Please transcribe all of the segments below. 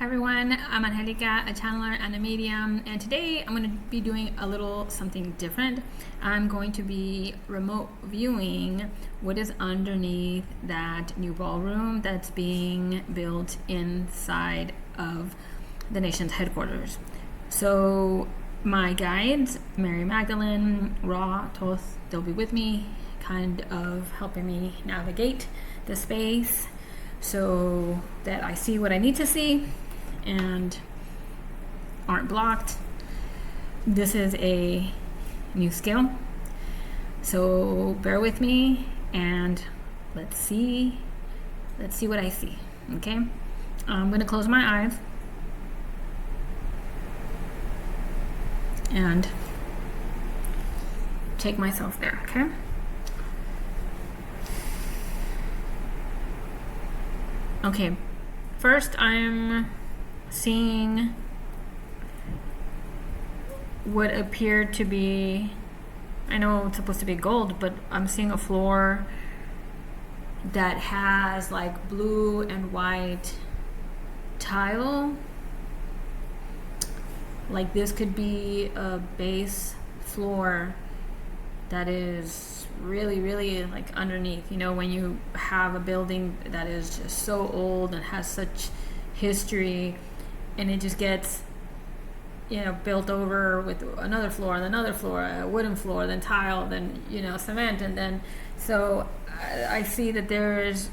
Everyone, I'm Angelica, a channeler and a medium, and today I'm going to be doing a little something different. I'm going to be remote viewing what is underneath that new ballroom that's being built inside of the nation's headquarters. So my guides, Mary Magdalene, Ra, Toth, they'll be with me, kind of helping me navigate the space so that I see what I need to see and aren't blocked. This is a new skill, so bear with me and let's see what I see. Okay, I'm gonna close my eyes and take myself there. Okay, okay, first I'm seeing what appeared to be, I know it's supposed to be gold, but I'm seeing a floor that has like blue and white tile. Like this could be a base floor that is really like underneath. You know, when you have a building that is just so old and has such history, and it just gets, you know, built over with another floor and another floor, a wooden floor, then tile, then, you know, cement, and then so I see that there's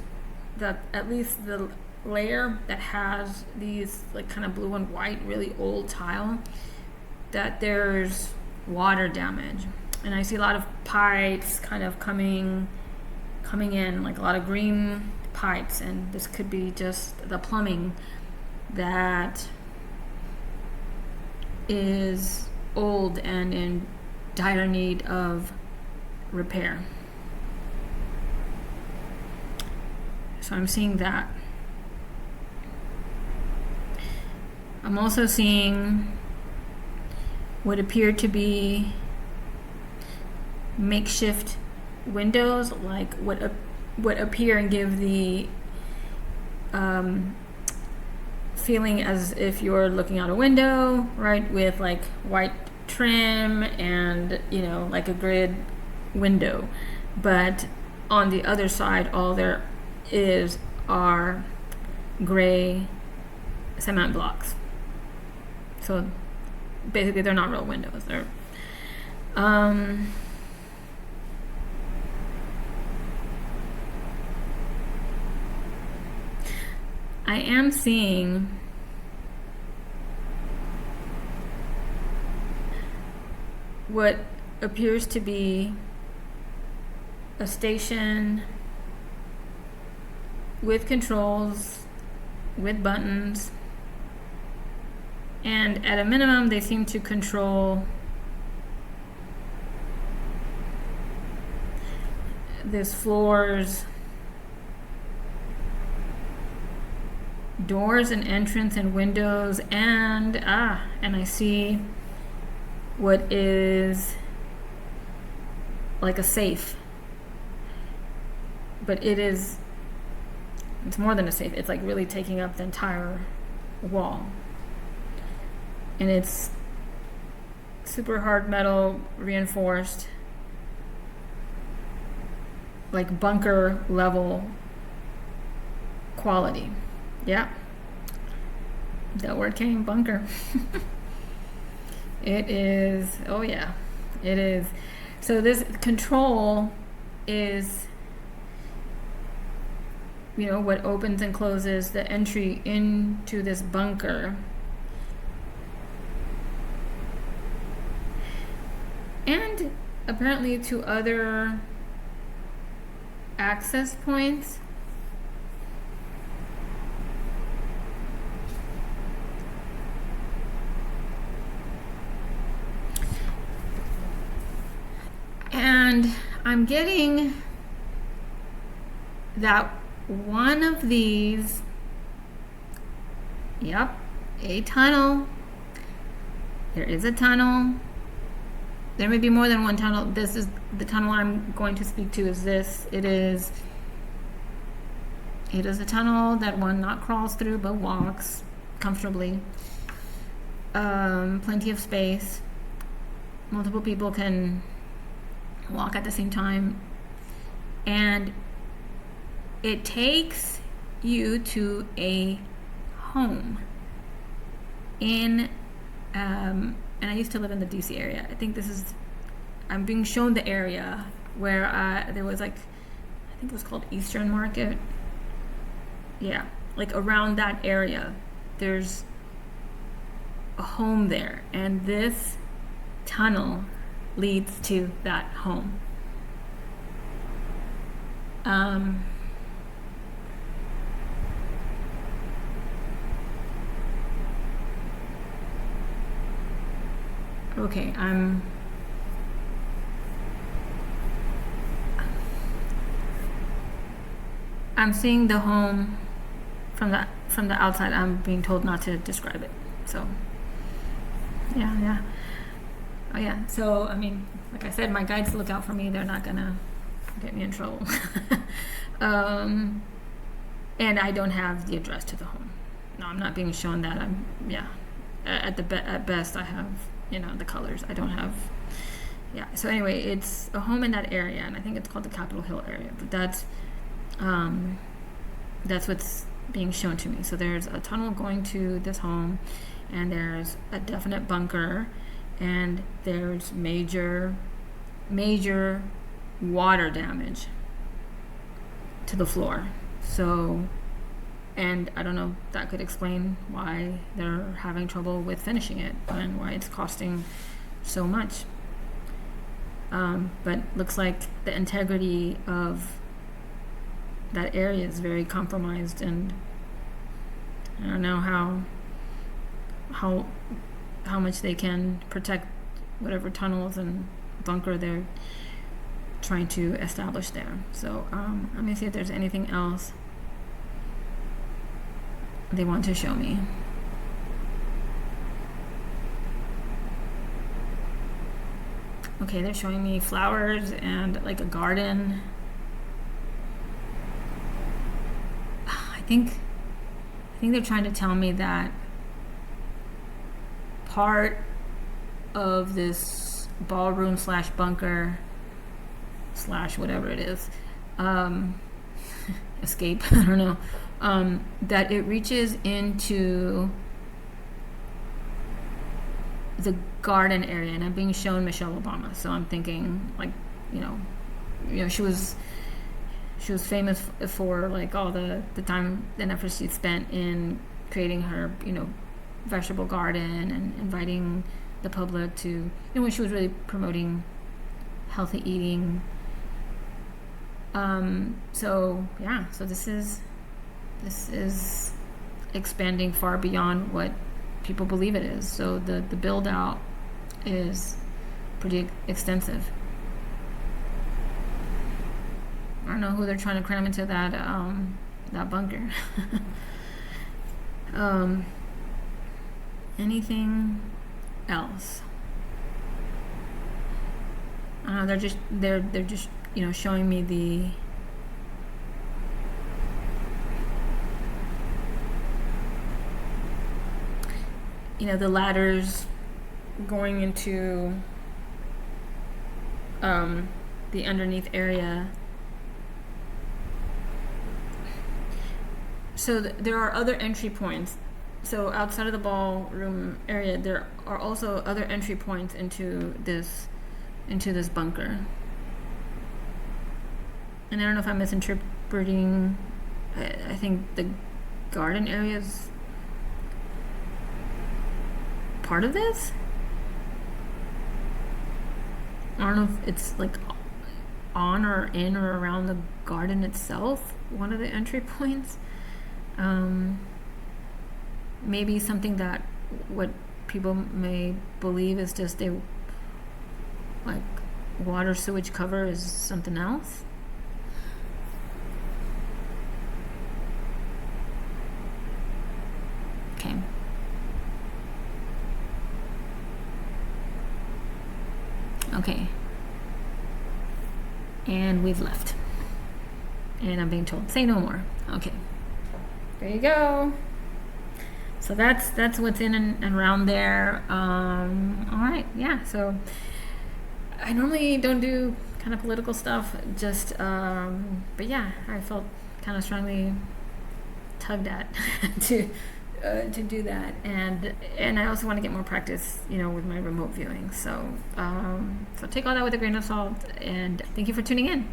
that at least the layer that has these like kind of blue and white really old tile, that there's water damage. And I see a lot of pipes kind of coming in, like a lot of green pipes, and this could be just the plumbing that is old and in dire need of repair. So I'm seeing that. I'm also seeing what appear to be makeshift windows, like what appear and give the feeling as if you're looking out a window, right, with like white trim and, you know, like a grid window, but on the other side all there is are gray cement blocks. So basically they're not real windows. They're I am seeing what appears to be a station with controls, with buttons, and at a minimum they seem to control this floor's doors and entrance and windows, and I see what is like a safe, but it's more than a safe. It's like really taking up the entire wall, and it's super hard metal, reinforced, like bunker level quality. Yeah, that word came, bunker. It is, oh yeah, it is. So this control is, you know, what opens and closes the entry into this bunker. And apparently to other access points. And I'm getting that one of these, yep, a tunnel. There is a tunnel. There may be more than one tunnel. This is the tunnel I'm going to speak to. Is this? It is a tunnel that one not crawls through but walks. comfortably. Plenty of space. Multiple people can walk at the same time. And it takes you to a home in, and I used to live in the DC area. I think I'm being shown the area where there was like, I think it was called Eastern Market. Yeah, like around that area, there's a home there, and this tunnel leads to that home. Okay, I'm seeing the home from the outside. I'm being told not to describe it. So yeah. Oh yeah. So I mean, like I said, my guides look out for me. They're not gonna get me in trouble. And I don't have the address to the home. No, I'm not being shown that. At best I have, the colors. I don't have. Yeah. So anyway, it's a home in that area, and I think it's called the Capitol Hill area. But that's what's being shown to me. So there's a tunnel going to this home, and there's a definite bunker, and there's major water damage to the floor. So, and I don't know, that could explain why they're having trouble with finishing it and why it's costing so much. But looks like the integrity of that area is very compromised, and I don't know how much they can protect whatever tunnels and bunker they're trying to establish there. So let me see if there's anything else they want to show me. Okay, they're showing me flowers and like a garden. I think they're trying to tell me that part of this ballroom / bunker / whatever it is, escape, I don't know, that it reaches into the garden area, and I'm being shown Michelle Obama. So I'm thinking, like, she was famous for like all the time and effort she spent in creating her, vegetable garden and inviting the public to, when she was really promoting healthy eating. So this is expanding far beyond what people believe it is. So the build out is pretty extensive. I don't know who they're trying to cram into that bunker. Anything else? They're just showing me the ladders going into the underneath area. So there are other entry points. So outside of the ballroom area, there are also other entry points into this bunker. And I don't know if I'm misinterpreting. I think the garden area is part of this. I don't know if it's like on or in or around the garden itself, one of the entry points. Maybe something that what people may believe is just a like water sewage cover is something else. Okay. Okay. And we've left. And I'm being told, say no more. Okay. There you go. So that's what's in and around there. All right, yeah. So I normally don't do kind of political stuff, just but yeah, I felt kind of strongly tugged at to do that, and I also want to get more practice, with my remote viewing. So so take all that with a grain of salt, and thank you for tuning in.